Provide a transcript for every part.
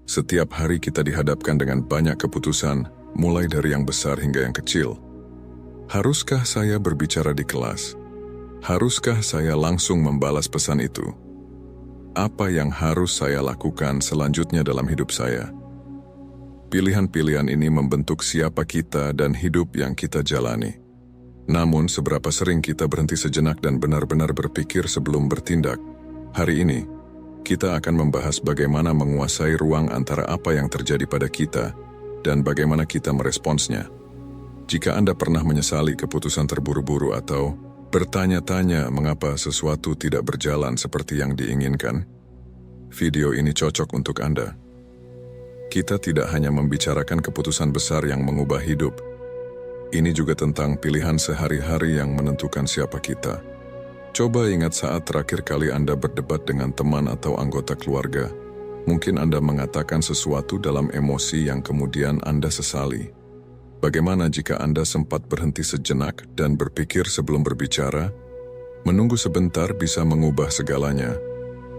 Setiap hari kita dihadapkan dengan banyak keputusan, mulai dari yang besar hingga yang kecil. Haruskah saya berbicara di kelas? Haruskah saya langsung membalas pesan itu? Apa yang harus saya lakukan selanjutnya dalam hidup saya? Pilihan-pilihan ini membentuk siapa kita dan hidup yang kita jalani. Namun, seberapa sering kita berhenti sejenak dan benar-benar berpikir sebelum bertindak? Hari ini, kita akan membahas bagaimana menguasai ruang antara apa yang terjadi pada kita dan bagaimana kita meresponsnya. Jika Anda pernah menyesali keputusan terburu-buru atau bertanya-tanya mengapa sesuatu tidak berjalan seperti yang diinginkan, video ini cocok untuk Anda. Kita tidak hanya membicarakan keputusan besar yang mengubah hidup. Ini juga tentang pilihan sehari-hari yang menentukan siapa kita. Coba ingat saat terakhir kali Anda berdebat dengan teman atau anggota keluarga. Mungkin Anda mengatakan sesuatu dalam emosi yang kemudian Anda sesali. Bagaimana jika Anda sempat berhenti sejenak dan berpikir sebelum berbicara? Menunggu sebentar bisa mengubah segalanya.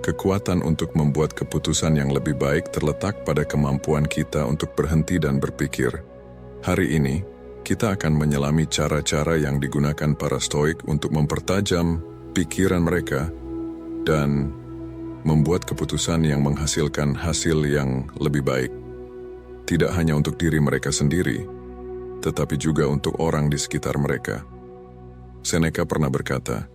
Kekuatan untuk membuat keputusan yang lebih baik terletak pada kemampuan kita untuk berhenti dan berpikir. Hari ini, kita akan menyelami cara-cara yang digunakan para Stoik untuk mempertajam pikiran mereka dan membuat keputusan yang menghasilkan hasil yang lebih baik. Tidak hanya untuk diri mereka sendiri, tetapi juga untuk orang di sekitar mereka. Seneca pernah berkata,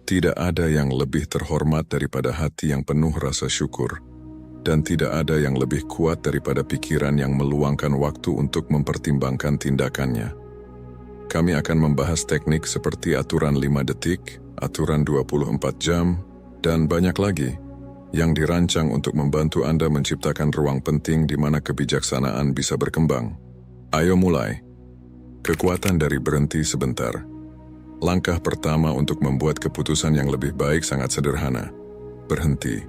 "Tidak ada yang lebih terhormat daripada hati yang penuh rasa syukur, dan tidak ada yang lebih kuat daripada pikiran yang meluangkan waktu untuk mempertimbangkan tindakannya." Kami akan membahas teknik seperti aturan 5 detik, aturan 24 jam, dan banyak lagi yang dirancang untuk membantu Anda menciptakan ruang penting di mana kebijaksanaan bisa berkembang. Ayo mulai. Kekuatan dari berhenti sebentar. Langkah pertama untuk membuat keputusan yang lebih baik sangat sederhana. Berhenti.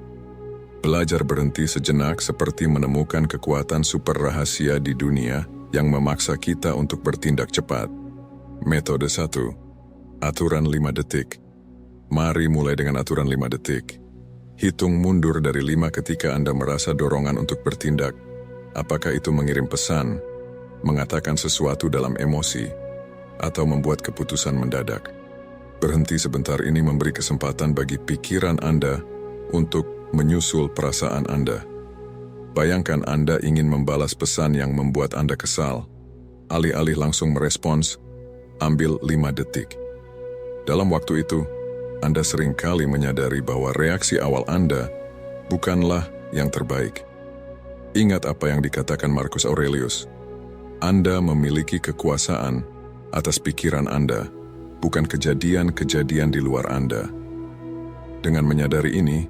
Belajar berhenti sejenak seperti menemukan kekuatan super rahasia di dunia yang memaksa kita untuk bertindak cepat. Metode 1. Aturan 5 detik. Mari mulai dengan aturan 5 detik. Hitung mundur dari 5 ketika Anda merasa dorongan untuk bertindak. Apakah itu mengirim pesan, mengatakan sesuatu dalam emosi, atau membuat keputusan mendadak? Berhenti sebentar ini memberi kesempatan bagi pikiran Anda untuk menyusul perasaan Anda. Bayangkan Anda ingin membalas pesan yang membuat Anda kesal. Alih-alih langsung merespons, ambil 5 detik. Dalam waktu itu, Anda seringkali menyadari bahwa reaksi awal Anda bukanlah yang terbaik. Ingat apa yang dikatakan Marcus Aurelius. Anda memiliki kekuasaan atas pikiran Anda, bukan kejadian-kejadian di luar Anda. Dengan menyadari ini,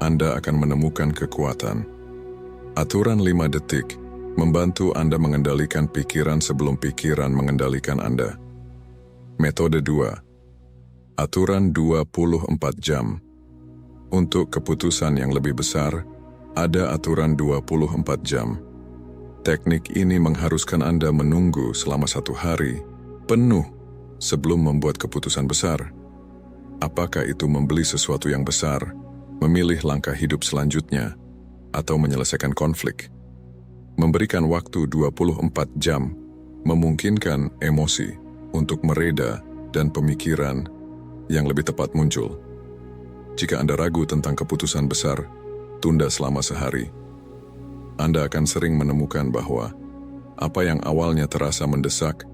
Anda akan menemukan kekuatan. Aturan 5 detik membantu Anda mengendalikan pikiran sebelum pikiran mengendalikan Anda. Metode 2. Aturan 24 jam. Untuk keputusan yang lebih besar, ada aturan 24 jam. Teknik ini mengharuskan Anda menunggu selama 1 hari penuh sebelum membuat keputusan besar. Apakah itu membeli sesuatu yang besar, memilih langkah hidup selanjutnya, atau menyelesaikan konflik? Memberikan waktu 24 jam memungkinkan emosi untuk mereda dan pemikiran yang lebih tepat muncul. Jika Anda ragu tentang keputusan besar, tunda selama sehari. Anda akan sering menemukan bahwa apa yang awalnya terasa mendesak,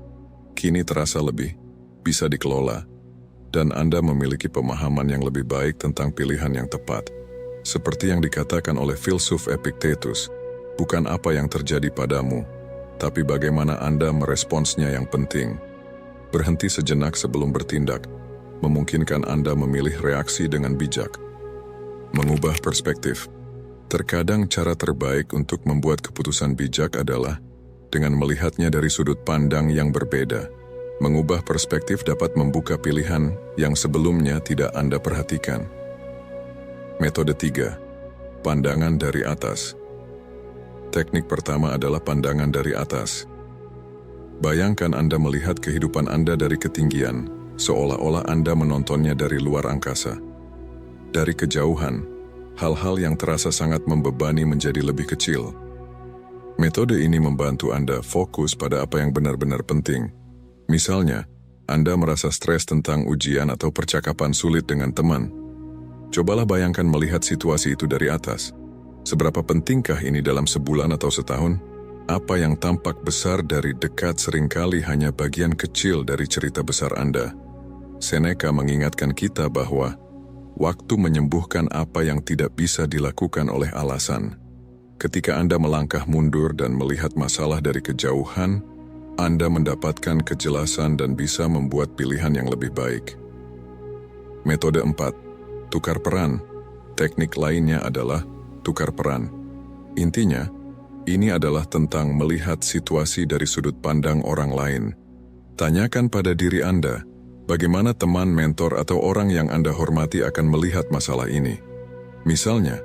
kini terasa lebih bisa dikelola, dan Anda memiliki pemahaman yang lebih baik tentang pilihan yang tepat. Seperti yang dikatakan oleh filsuf Epictetus, bukan apa yang terjadi padamu, tapi bagaimana Anda meresponsnya yang penting. Berhenti sejenak sebelum bertindak, memungkinkan Anda memilih reaksi dengan bijak. Mengubah perspektif. Terkadang cara terbaik untuk membuat keputusan bijak adalah dengan melihatnya dari sudut pandang yang berbeda. Mengubah perspektif dapat membuka pilihan yang sebelumnya tidak Anda perhatikan. Metode 3. Pandangan dari atas. Teknik pertama adalah pandangan dari atas. Bayangkan Anda melihat kehidupan Anda dari ketinggian, seolah-olah Anda menontonnya dari luar angkasa. Dari kejauhan, hal-hal yang terasa sangat membebani menjadi lebih kecil. Metode ini membantu Anda fokus pada apa yang benar-benar penting. Misalnya, Anda merasa stres tentang ujian atau percakapan sulit dengan teman. Cobalah bayangkan melihat situasi itu dari atas. Seberapa pentingkah ini dalam sebulan atau setahun? Apa yang tampak besar dari dekat seringkali hanya bagian kecil dari cerita besar Anda. Seneca mengingatkan kita bahwa waktu menyembuhkan apa yang tidak bisa dilakukan oleh alasan. Ketika Anda melangkah mundur dan melihat masalah dari kejauhan, Anda mendapatkan kejelasan dan bisa membuat pilihan yang lebih baik. Metode 4. Tukar peran. Teknik lainnya adalah tukar peran. Intinya, ini adalah tentang melihat situasi dari sudut pandang orang lain. Tanyakan pada diri Anda, bagaimana teman, mentor, atau orang yang Anda hormati akan melihat masalah ini. Misalnya,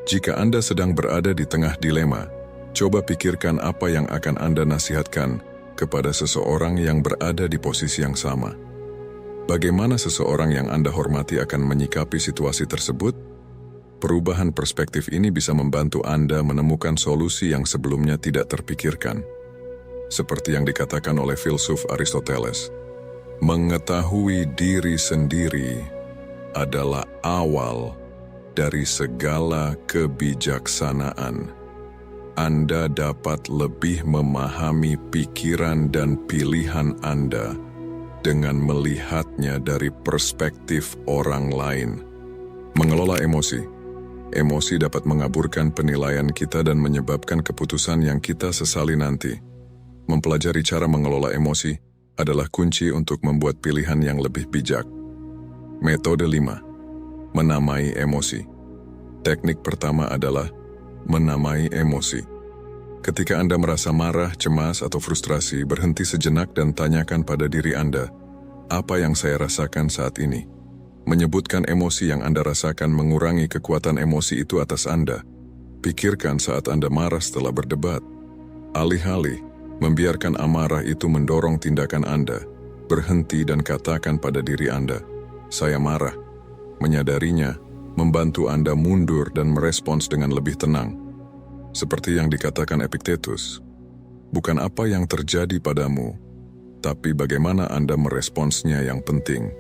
jika Anda sedang berada di tengah dilema, coba pikirkan apa yang akan Anda nasihatkan kepada seseorang yang berada di posisi yang sama. Bagaimana seseorang yang Anda hormati akan menyikapi situasi tersebut? Perubahan perspektif ini bisa membantu Anda menemukan solusi yang sebelumnya tidak terpikirkan. Seperti yang dikatakan oleh filsuf Aristoteles, mengetahui diri sendiri adalah awal dari segala kebijaksanaan. Anda dapat lebih memahami pikiran dan pilihan Anda dengan melihatnya dari perspektif orang lain. Mengelola emosi. Emosi dapat mengaburkan penilaian kita dan menyebabkan keputusan yang kita sesali nanti. Mempelajari cara mengelola emosi adalah kunci untuk membuat pilihan yang lebih bijak. Metode 5. Menamai emosi. Teknik pertama adalah menamai emosi. Ketika Anda merasa marah, cemas, atau frustrasi, berhenti sejenak dan tanyakan pada diri Anda, apa yang saya rasakan saat ini? Menyebutkan emosi yang Anda rasakan mengurangi kekuatan emosi itu atas Anda. Pikirkan saat Anda marah setelah berdebat. Alih-alih, membiarkan amarah itu mendorong tindakan Anda. Berhenti dan katakan pada diri Anda, saya marah. Menyadarinya, membantu Anda mundur dan merespons dengan lebih tenang. Seperti yang dikatakan Epictetus, bukan apa yang terjadi padamu, tapi bagaimana Anda meresponsnya yang penting.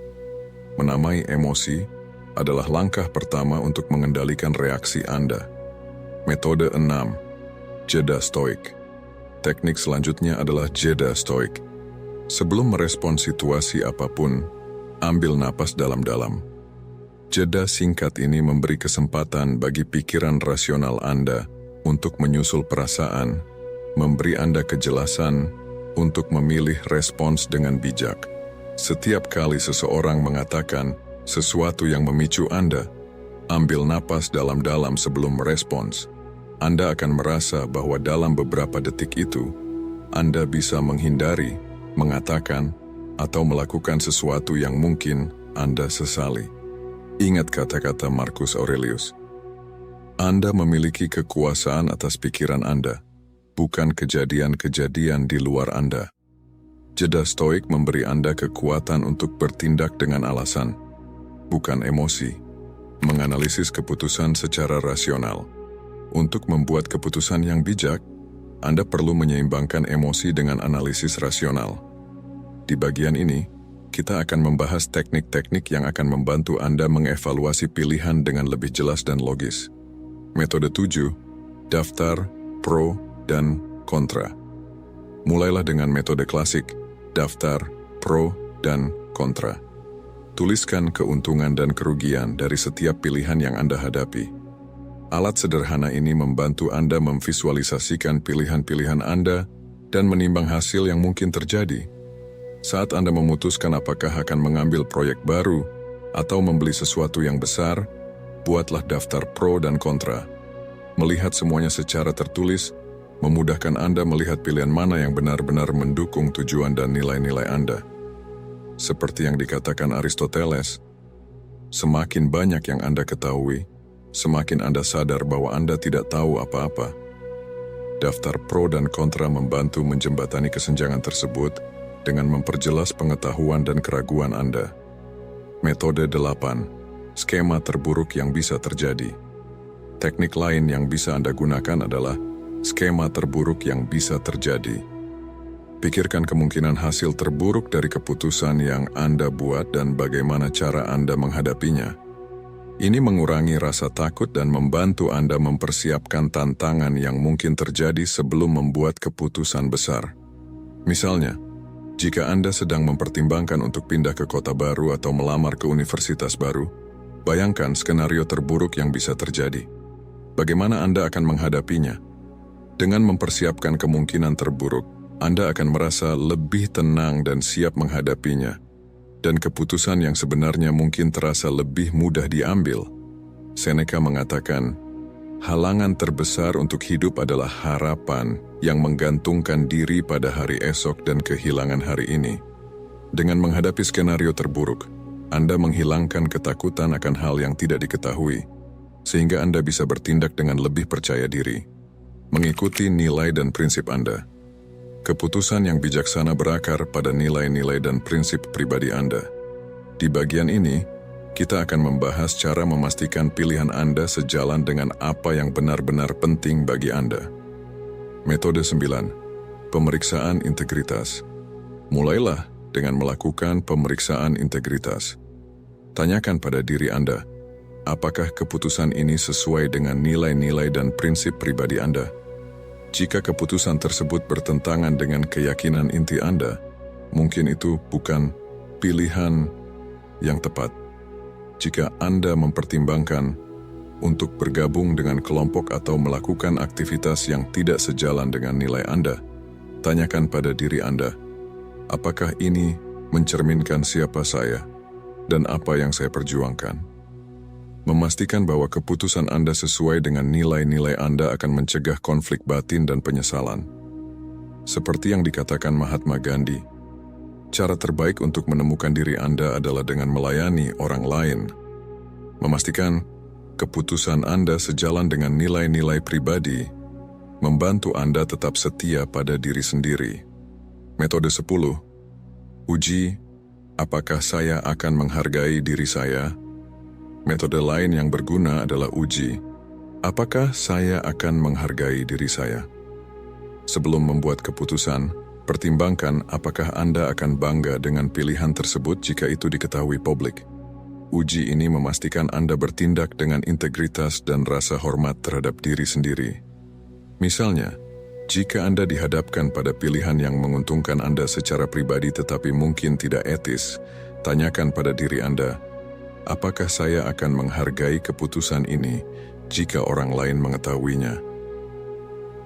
Menamai emosi adalah langkah pertama untuk mengendalikan reaksi Anda. Metode 6. Jeda stoik. Teknik selanjutnya adalah jeda stoik. Sebelum merespons situasi apapun, ambil napas dalam-dalam. Jeda singkat ini memberi kesempatan bagi pikiran rasional Anda untuk menyusul perasaan, memberi Anda kejelasan untuk memilih respons dengan bijak. Setiap kali seseorang mengatakan sesuatu yang memicu Anda, ambil napas dalam-dalam sebelum merespons. Anda akan merasa bahwa dalam beberapa detik itu, Anda bisa menghindari, mengatakan, atau melakukan sesuatu yang mungkin Anda sesali. Ingat kata-kata Marcus Aurelius. Anda memiliki kekuasaan atas pikiran Anda, bukan kejadian-kejadian di luar Anda. Jeda stoik memberi Anda kekuatan untuk bertindak dengan alasan, bukan emosi. Menganalisis keputusan secara rasional. Untuk membuat keputusan yang bijak, Anda perlu menyeimbangkan emosi dengan analisis rasional. Di bagian ini, kita akan membahas teknik-teknik yang akan membantu Anda mengevaluasi pilihan dengan lebih jelas dan logis. Metode 7, daftar, pro, dan kontra. Mulailah dengan metode klasik, daftar, pro, dan kontra. Tuliskan keuntungan dan kerugian dari setiap pilihan yang Anda hadapi. Alat sederhana ini membantu Anda memvisualisasikan pilihan-pilihan Anda dan menimbang hasil yang mungkin terjadi. Saat Anda memutuskan apakah akan mengambil proyek baru atau membeli sesuatu yang besar, buatlah daftar pro dan kontra. Melihat semuanya secara tertulis, memudahkan Anda melihat pilihan mana yang benar-benar mendukung tujuan dan nilai-nilai Anda. Seperti yang dikatakan Aristoteles, semakin banyak yang Anda ketahui, semakin Anda sadar bahwa Anda tidak tahu apa-apa. Daftar pro dan kontra membantu menjembatani kesenjangan tersebut dengan memperjelas pengetahuan dan keraguan Anda. Metode 8. Skema terburuk yang bisa terjadi. Teknik lain yang bisa Anda gunakan adalah skema terburuk yang bisa terjadi. Pikirkan kemungkinan hasil terburuk dari keputusan yang Anda buat dan bagaimana cara Anda menghadapinya. Ini mengurangi rasa takut dan membantu Anda mempersiapkan tantangan yang mungkin terjadi sebelum membuat keputusan besar. Misalnya, jika Anda sedang mempertimbangkan untuk pindah ke kota baru atau melamar ke universitas baru, bayangkan skenario terburuk yang bisa terjadi. Bagaimana Anda akan menghadapinya? Dengan mempersiapkan kemungkinan terburuk, Anda akan merasa lebih tenang dan siap menghadapinya. Dan keputusan yang sebenarnya mungkin terasa lebih mudah diambil. Seneca mengatakan, halangan terbesar untuk hidup adalah harapan yang menggantungkan diri pada hari esok dan kehilangan hari ini. Dengan menghadapi skenario terburuk, Anda menghilangkan ketakutan akan hal yang tidak diketahui, sehingga Anda bisa bertindak dengan lebih percaya diri. Mengikuti nilai dan prinsip Anda. Keputusan yang bijaksana berakar pada nilai-nilai dan prinsip pribadi Anda. Di bagian ini, kita akan membahas cara memastikan pilihan Anda sejalan dengan apa yang benar-benar penting bagi Anda. Metode 9. Pemeriksaan integritas. Mulailah dengan melakukan pemeriksaan integritas. Tanyakan pada diri Anda, apakah keputusan ini sesuai dengan nilai-nilai dan prinsip pribadi Anda? Jika keputusan tersebut bertentangan dengan keyakinan inti Anda, mungkin itu bukan pilihan yang tepat. Jika Anda mempertimbangkan untuk bergabung dengan kelompok atau melakukan aktivitas yang tidak sejalan dengan nilai Anda, tanyakan pada diri Anda, apakah ini mencerminkan siapa saya dan apa yang saya perjuangkan? Memastikan bahwa keputusan Anda sesuai dengan nilai-nilai Anda akan mencegah konflik batin dan penyesalan. Seperti yang dikatakan Mahatma Gandhi, cara terbaik untuk menemukan diri Anda adalah dengan melayani orang lain. Memastikan keputusan Anda sejalan dengan nilai-nilai pribadi, membantu Anda tetap setia pada diri sendiri. Metode 10. Uji, apakah saya akan menghargai diri saya? Metode lain yang berguna adalah uji, apakah saya akan menghargai diri saya? Sebelum membuat keputusan, pertimbangkan apakah Anda akan bangga dengan pilihan tersebut jika itu diketahui publik. Uji ini memastikan Anda bertindak dengan integritas dan rasa hormat terhadap diri sendiri. Misalnya, jika Anda dihadapkan pada pilihan yang menguntungkan Anda secara pribadi tetapi mungkin tidak etis, tanyakan pada diri Anda, apakah saya akan menghargai keputusan ini jika orang lain mengetahuinya?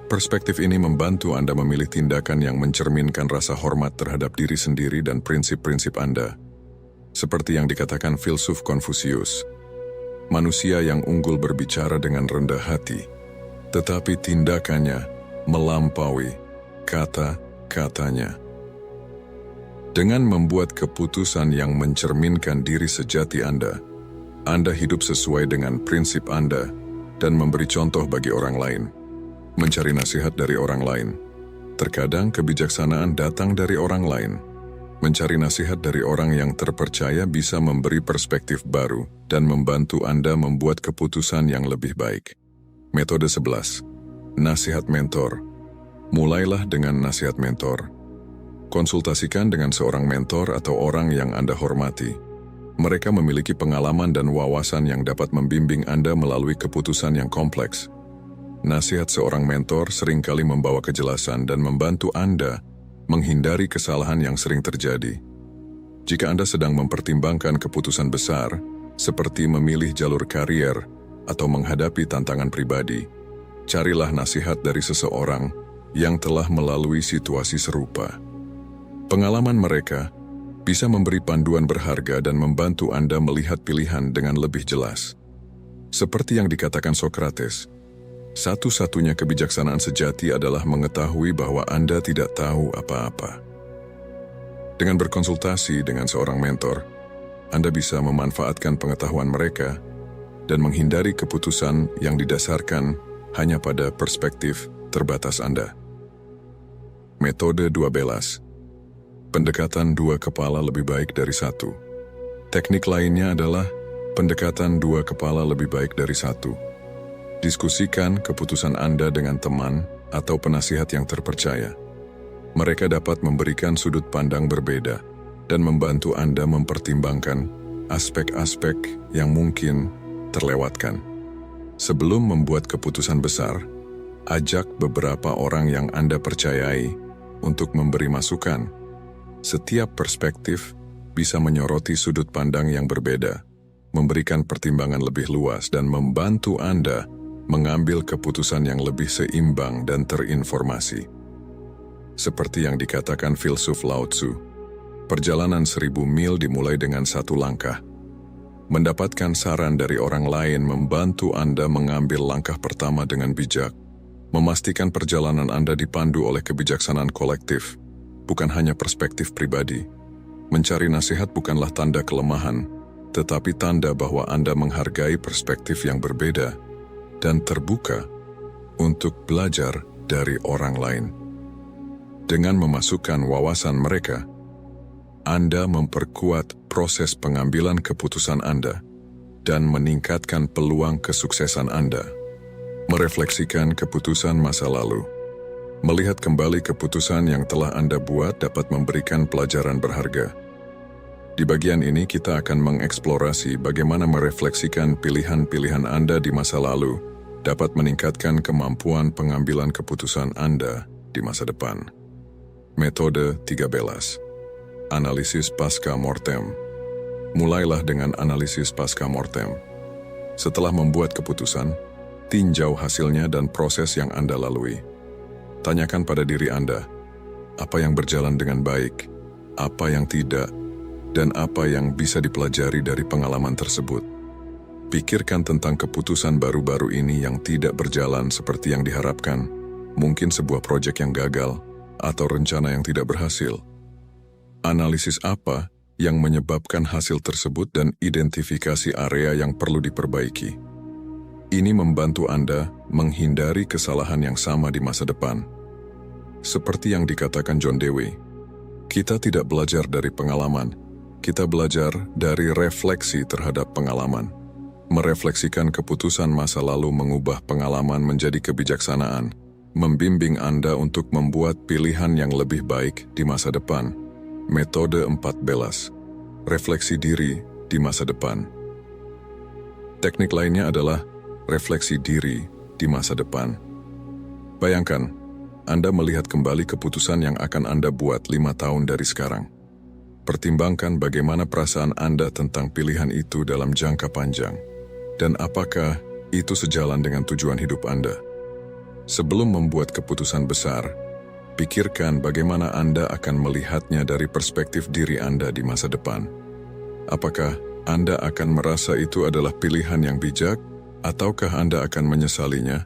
Perspektif ini membantu Anda memilih tindakan yang mencerminkan rasa hormat terhadap diri sendiri dan prinsip-prinsip Anda. Seperti yang dikatakan filsuf Konfusius, manusia yang unggul berbicara dengan rendah hati, tetapi tindakannya melampaui kata-katanya. Dengan membuat keputusan yang mencerminkan diri sejati Anda hidup sesuai dengan prinsip Anda dan memberi contoh bagi orang lain. Mencari nasihat dari orang lain. Terkadang kebijaksanaan datang dari orang lain. Mencari nasihat dari orang yang terpercaya bisa memberi perspektif baru dan membantu Anda membuat keputusan yang lebih baik. Metode 11. Nasihat mentor. Mulailah dengan nasihat mentor. Konsultasikan dengan seorang mentor atau orang yang Anda hormati. Mereka memiliki pengalaman dan wawasan yang dapat membimbing Anda melalui keputusan yang kompleks. Nasihat seorang mentor seringkali membawa kejelasan dan membantu Anda menghindari kesalahan yang sering terjadi. Jika Anda sedang mempertimbangkan keputusan besar, seperti memilih jalur karier atau menghadapi tantangan pribadi, carilah nasihat dari seseorang yang telah melalui situasi serupa. Pengalaman mereka bisa memberi panduan berharga dan membantu Anda melihat pilihan dengan lebih jelas. Seperti yang dikatakan Socrates, satu-satunya kebijaksanaan sejati adalah mengetahui bahwa Anda tidak tahu apa-apa. Dengan berkonsultasi dengan seorang mentor, Anda bisa memanfaatkan pengetahuan mereka dan menghindari keputusan yang didasarkan hanya pada perspektif terbatas Anda. Metode 12. Pendekatan dua kepala lebih baik dari satu. Teknik lainnya adalah pendekatan dua kepala lebih baik dari satu. Diskusikan keputusan Anda dengan teman atau penasihat yang terpercaya. Mereka dapat memberikan sudut pandang berbeda dan membantu Anda mempertimbangkan aspek-aspek yang mungkin terlewatkan. Sebelum membuat keputusan besar, ajak beberapa orang yang Anda percayai untuk memberi masukan. Setiap perspektif bisa menyoroti sudut pandang yang berbeda, memberikan pertimbangan lebih luas dan membantu Anda mengambil keputusan yang lebih seimbang dan terinformasi. Seperti yang dikatakan filsuf Lao Tzu, perjalanan 1000 mil dimulai dengan satu langkah. Mendapatkan saran dari orang lain membantu Anda mengambil langkah pertama dengan bijak, memastikan perjalanan Anda dipandu oleh kebijaksanaan kolektif, bukan hanya perspektif pribadi. Mencari nasihat bukanlah tanda kelemahan, tetapi tanda bahwa Anda menghargai perspektif yang berbeda dan terbuka untuk belajar dari orang lain. Dengan memasukkan wawasan mereka, Anda memperkuat proses pengambilan keputusan Anda dan meningkatkan peluang kesuksesan Anda. Merefleksikan keputusan masa lalu. Melihat kembali keputusan yang telah Anda buat dapat memberikan pelajaran berharga. Di bagian ini kita akan mengeksplorasi bagaimana merefleksikan pilihan-pilihan Anda di masa lalu dapat meningkatkan kemampuan pengambilan keputusan Anda di masa depan. Metode 13. Analisis pasca mortem. Mulailah dengan analisis pasca mortem. Setelah membuat keputusan, tinjau hasilnya dan proses yang Anda lalui. Tanyakan pada diri Anda, apa yang berjalan dengan baik, apa yang tidak, dan apa yang bisa dipelajari dari pengalaman tersebut. Pikirkan tentang keputusan baru-baru ini yang tidak berjalan seperti yang diharapkan, mungkin sebuah proyek yang gagal, atau rencana yang tidak berhasil. Analisis apa yang menyebabkan hasil tersebut dan identifikasi area yang perlu diperbaiki. Ini membantu Anda menghindari kesalahan yang sama di masa depan. Seperti yang dikatakan John Dewey, kita tidak belajar dari pengalaman, kita belajar dari refleksi terhadap pengalaman. Merefleksikan keputusan masa lalu mengubah pengalaman menjadi kebijaksanaan, membimbing Anda untuk membuat pilihan yang lebih baik di masa depan. Metode 14. Refleksi diri di masa depan. Teknik lainnya adalah refleksi diri di masa depan. Bayangkan, Anda melihat kembali keputusan yang akan Anda buat 5 tahun dari sekarang. Pertimbangkan bagaimana perasaan Anda tentang pilihan itu dalam jangka panjang, dan apakah itu sejalan dengan tujuan hidup Anda. Sebelum membuat keputusan besar, pikirkan bagaimana Anda akan melihatnya dari perspektif diri Anda di masa depan. Apakah Anda akan merasa itu adalah pilihan yang bijak, ataukah Anda akan menyesalinya?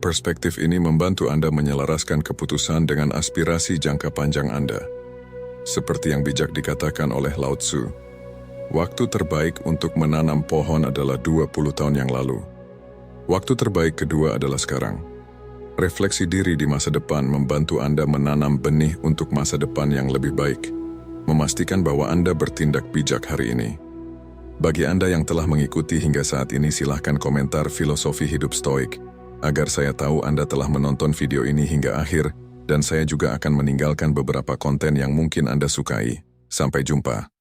Perspektif ini membantu Anda menyelaraskan keputusan dengan aspirasi jangka panjang Anda. Seperti yang bijak dikatakan oleh Lao Tzu, waktu terbaik untuk menanam pohon adalah 20 tahun yang lalu. Waktu terbaik kedua adalah sekarang. Refleksi diri di masa depan membantu Anda menanam benih untuk masa depan yang lebih baik, memastikan bahwa Anda bertindak bijak hari ini. Bagi Anda yang telah mengikuti hingga saat ini, silahkan komentar filosofi hidup stoik, agar saya tahu Anda telah menonton video ini hingga akhir, dan saya juga akan meninggalkan beberapa konten yang mungkin Anda sukai. Sampai jumpa.